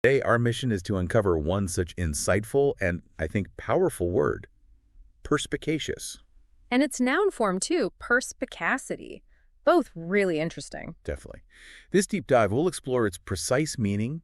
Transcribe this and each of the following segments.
Today, our mission is to uncover one such insightful and, I think, powerful word, perspicacious. And its noun form, too, perspicacity. Both really interesting. Definitely. This deep dive will explore its precise meaning,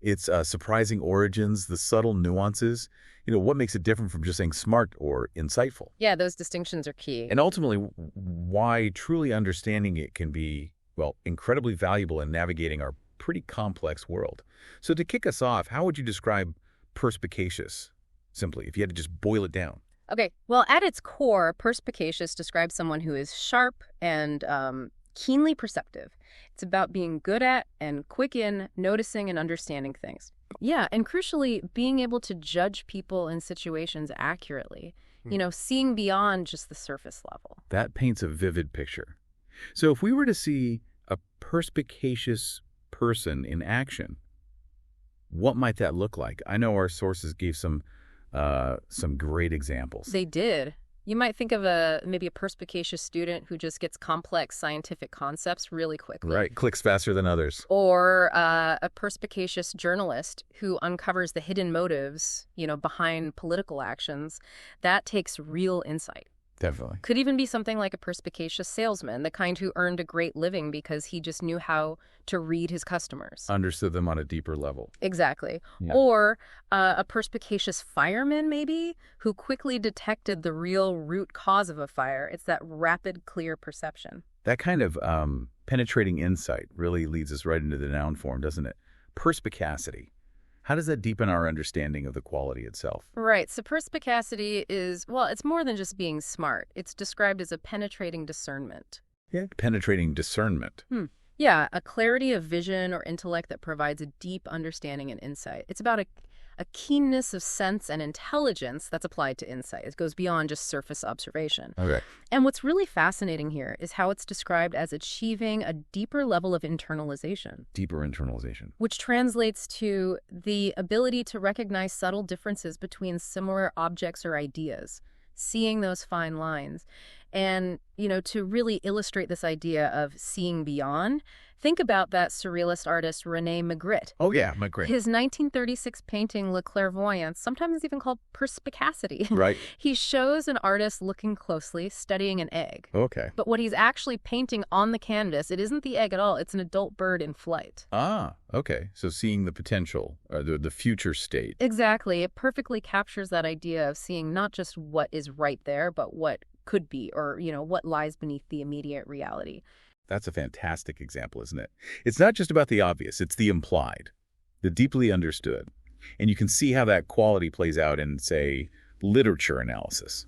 its surprising origins, the subtle nuances, what makes it different from just saying smart or insightful. Yeah, those distinctions are key. And ultimately, why truly understanding it can be, well, incredibly valuable in navigating our pretty complex world. So to kick us off, how would you describe perspicacious, simply, if you had to just boil it down? Okay, well, at its core, perspicacious describes someone who is sharp and keenly perceptive. It's about being good at and quick in noticing and understanding things. Yeah, and crucially, being able to judge people and situations accurately, seeing beyond just the surface level. That paints a vivid picture. So if we were to see a perspicacious person in action, what might that look like? I know our sources gave some great examples. They did. You might think of maybe a perspicacious student who just gets complex scientific concepts really quickly. Right, clicks faster than others. Or a perspicacious journalist who uncovers the hidden motives, behind political actions. That takes real insight. Definitely. Could even be something like a perspicacious salesman, the kind who earned a great living because he just knew how to read his customers. Understood them on a deeper level. Exactly. Yeah. Or a perspicacious fireman, maybe, who quickly detected the real root cause of a fire. It's that rapid, clear perception. That kind of penetrating insight really leads us right into the noun form, doesn't it? Perspicacity. How does that deepen our understanding of the quality itself? Right. So perspicacity is, well, it's more than just being smart. It's described as a penetrating discernment. Yeah. Penetrating discernment. Yeah, a clarity of vision or intellect that provides a deep understanding and insight. It's about a keenness of sense and intelligence that's applied to insight. It goes beyond just surface observation. Okay. And what's really fascinating here is how it's described as achieving a deeper level of internalization. Deeper internalization. Which translates to the ability to recognize subtle differences between similar objects or ideas, seeing those fine lines. And, to really illustrate this idea of seeing beyond, think about that surrealist artist René Magritte. Oh, yeah, Magritte. His 1936 painting, Le Clairvoyance, sometimes even called Perspicacity. Right. He shows an artist looking closely, studying an egg. Okay. But what he's actually painting on the canvas, it isn't the egg at all. It's an adult bird in flight. Ah, okay. So seeing the potential, or the future state. Exactly. It perfectly captures that idea of seeing not just what is right there, but what could be, or, what lies beneath the immediate reality. That's a fantastic example, isn't it? It's not just about the obvious, it's the implied, the deeply understood. And you can see how that quality plays out in, say, literature analysis.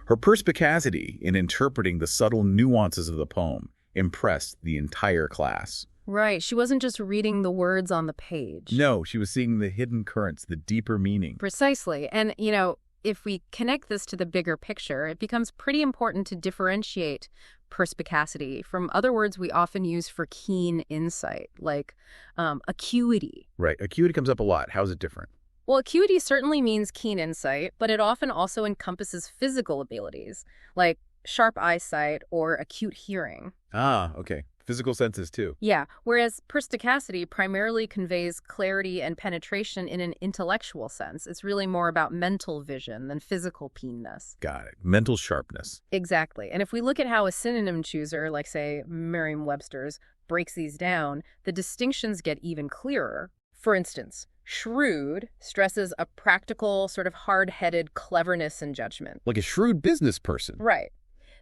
Her perspicacity in interpreting the subtle nuances of the poem impressed the entire class. Right. She wasn't just reading the words on the page. No, she was seeing the hidden currents, the deeper meaning. Precisely. And, if we connect this to the bigger picture, it becomes pretty important to differentiate perspicacity from other words we often use for keen insight, like acuity. Right. Acuity comes up a lot. How's it different? Well, acuity certainly means keen insight, but it often also encompasses physical abilities, like sharp eyesight or acute hearing. Ah, okay. Physical senses, too. Yeah, whereas perspicacity primarily conveys clarity and penetration in an intellectual sense. It's really more about mental vision than physical keenness. Got it. Mental sharpness. Exactly. And if we look at how a synonym chooser, like, say, Merriam-Webster's, breaks these down, the distinctions get even clearer. For instance, shrewd stresses a practical, sort of hard-headed cleverness and judgment. Like a shrewd business person. Right.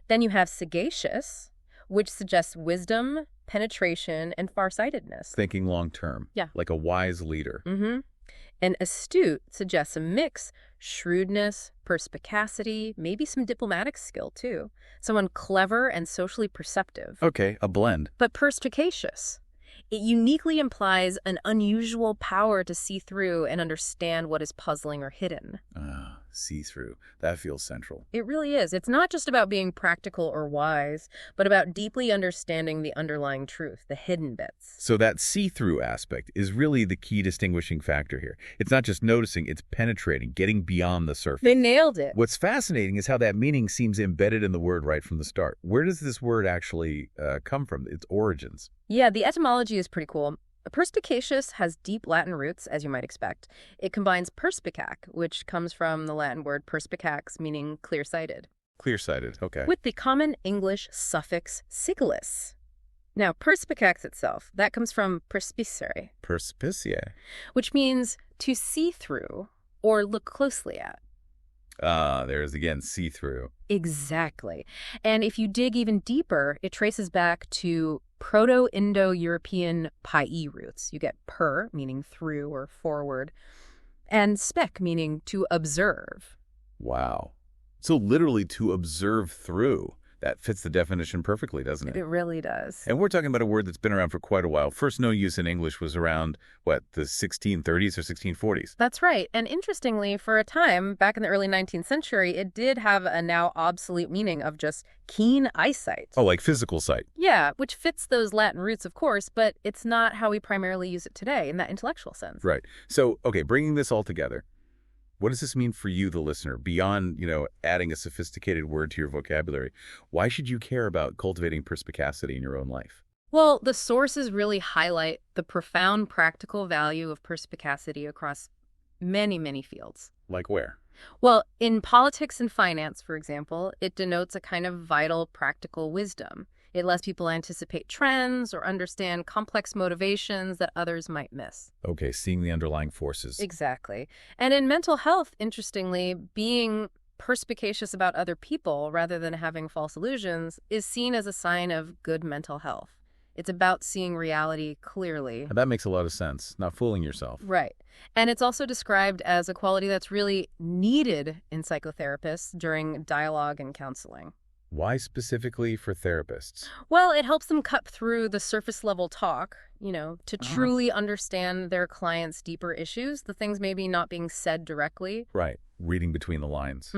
Then you have sagacious, which suggests wisdom, penetration, and farsightedness. Thinking long term. Yeah. Like a wise leader. Mm-hmm. And astute suggests a mix, shrewdness, perspicacity, maybe some diplomatic skill, too. Someone clever and socially perceptive. Okay, a blend. But perspicacious. It uniquely implies an unusual power to see through and understand what is puzzling or hidden. See-through. That feels central. It really is. It's not just about being practical or wise, but about deeply understanding the underlying truth, the hidden bits. So that see-through aspect is really the key distinguishing factor here. It's not just noticing, it's penetrating, getting beyond the surface. They nailed it. What's fascinating is how that meaning seems embedded in the word right from the start. Where does this word actually come from, its origins? Yeah, the etymology is pretty cool. Perspicacious has deep Latin roots, as you might expect. It combines perspicac, which comes from the Latin word perspicax, meaning clear-sighted, Clear-sighted. Okay. with the common English suffix sigillus. Now, perspicax itself, that comes from perspicere, Perspicia. which means to see through or look closely at. There's again see-through. Exactly. And if you dig even deeper, it traces back to Proto-Indo-European PIE roots. You get per, meaning through or forward, and spec, meaning to observe. Wow. So literally to observe through. That fits the definition perfectly, doesn't it? It really does. And we're talking about a word that's been around for quite a while. First known use in English was around, what, the 1630s or 1640s? That's right. And interestingly, for a time, back in the early 19th century, it did have a now obsolete meaning of just keen eyesight. Oh, like physical sight. Yeah, which fits those Latin roots, of course, but it's not how we primarily use it today in that intellectual sense. Right. So, okay, bringing this all together, what does this mean for you, the listener, beyond, adding a sophisticated word to your vocabulary? Why should you care about cultivating perspicacity in your own life? Well, the sources really highlight the profound practical value of perspicacity across many, many fields. Like where? Well, in politics and finance, for example, it denotes a kind of vital practical wisdom. It lets people anticipate trends or understand complex motivations that others might miss. Okay, seeing the underlying forces. Exactly. And in mental health, interestingly, being perspicacious about other people rather than having false illusions is seen as a sign of good mental health. It's about seeing reality clearly. And that makes a lot of sense, not fooling yourself. Right. And it's also described as a quality that's really needed in psychotherapists during dialogue and counseling. Why specifically for therapists? Well, it helps them cut through the surface level talk, to truly understand their clients' deeper issues, the things maybe not being said directly. Right, reading between the lines.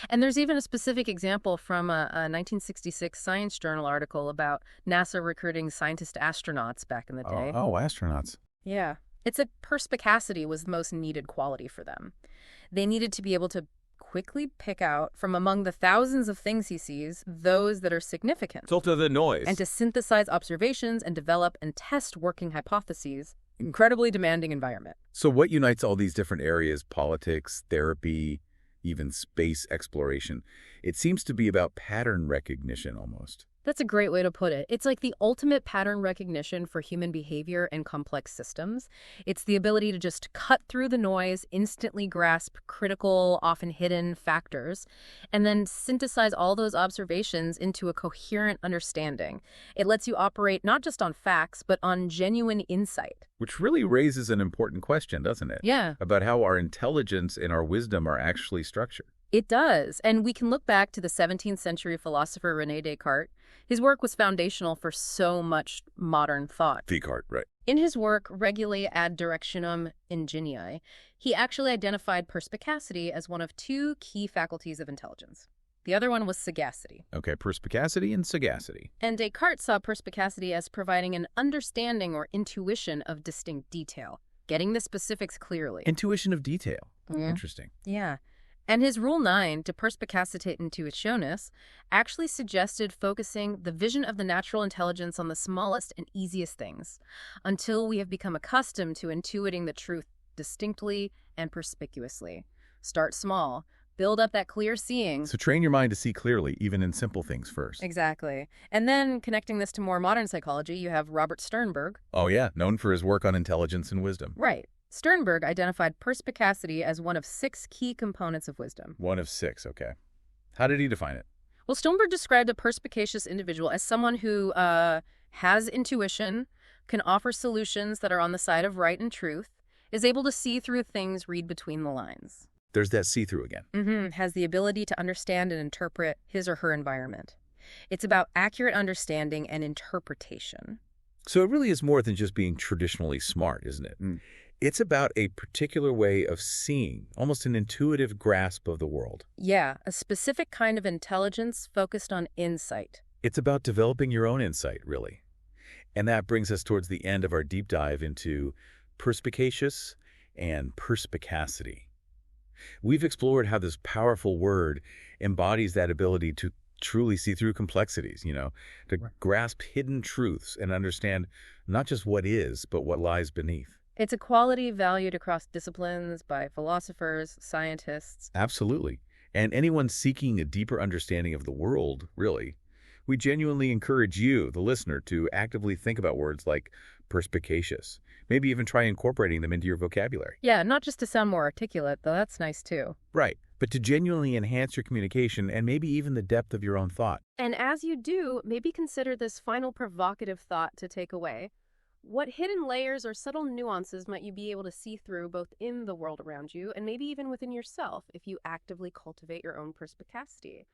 And there's even a specific example from a 1966 Science Journal article about NASA recruiting scientist astronauts back in the day. Oh, astronauts. Yeah. It's a perspicacity was the most needed quality for them. They needed to be able to quickly pick out from among the thousands of things he sees those that are significant. Filter the noise. And to synthesize observations and develop and test working hypotheses. Incredibly demanding environment. So what unites all these different areas, politics, therapy, even space exploration? It seems to be about pattern recognition almost. That's a great way to put it. It's like the ultimate pattern recognition for human behavior and complex systems. It's the ability to just cut through the noise, instantly grasp critical, often hidden factors, and then synthesize all those observations into a coherent understanding. It lets you operate not just on facts, but on genuine insight. Which really raises an important question, doesn't it? Yeah. About how our intelligence and our wisdom are actually structured. It does. And we can look back to the 17th century philosopher René Descartes. His work was foundational for so much modern thought. Descartes, right. In his work, Regulae ad Directionem Ingenii, he actually identified perspicacity as one of two key faculties of intelligence. The other one was sagacity. Okay, perspicacity and sagacity. And Descartes saw perspicacity as providing an understanding or intuition of distinct detail, getting the specifics clearly. Intuition of detail. Yeah. Interesting. Yeah. And his Rule 9, to perspicacitate intuitionis, actually suggested focusing the vision of the natural intelligence on the smallest and easiest things, until we have become accustomed to intuiting the truth distinctly and perspicuously. Start small. Build up that clear seeing. So train your mind to see clearly, even in simple things first. Exactly. And then, connecting this to more modern psychology, you have Robert Sternberg. Oh yeah, known for his work on intelligence and wisdom. Right. Sternberg identified perspicacity as one of 6 key components of wisdom. One of 6, okay. How did he define it? Well, Sternberg described a perspicacious individual as someone who has intuition, can offer solutions that are on the side of right and truth, is able to see through things, read between the lines. There's that see-through again. Has the ability to understand and interpret his or her environment. It's about accurate understanding and interpretation. So it really is more than just being traditionally smart, isn't it? It's about a particular way of seeing, almost an intuitive grasp of the world. Yeah, a specific kind of intelligence focused on insight. It's about developing your own insight, really. And that brings us towards the end of our deep dive into perspicacious and perspicacity. We've explored how this powerful word embodies that ability to Truly see through complexities, to Right. grasp hidden truths and understand not just what is, but what lies beneath. It's a quality valued across disciplines by philosophers, scientists. Absolutely. And anyone seeking a deeper understanding of the world, really, we genuinely encourage you, the listener, to actively think about words like perspicacious. Maybe even try incorporating them into your vocabulary. Yeah, not just to sound more articulate, though that's nice too. Right. But to genuinely enhance your communication and maybe even the depth of your own thought. And as you do, maybe consider this final provocative thought to take away. What hidden layers or subtle nuances might you be able to see through both in the world around you and maybe even within yourself if you actively cultivate your own perspicacity?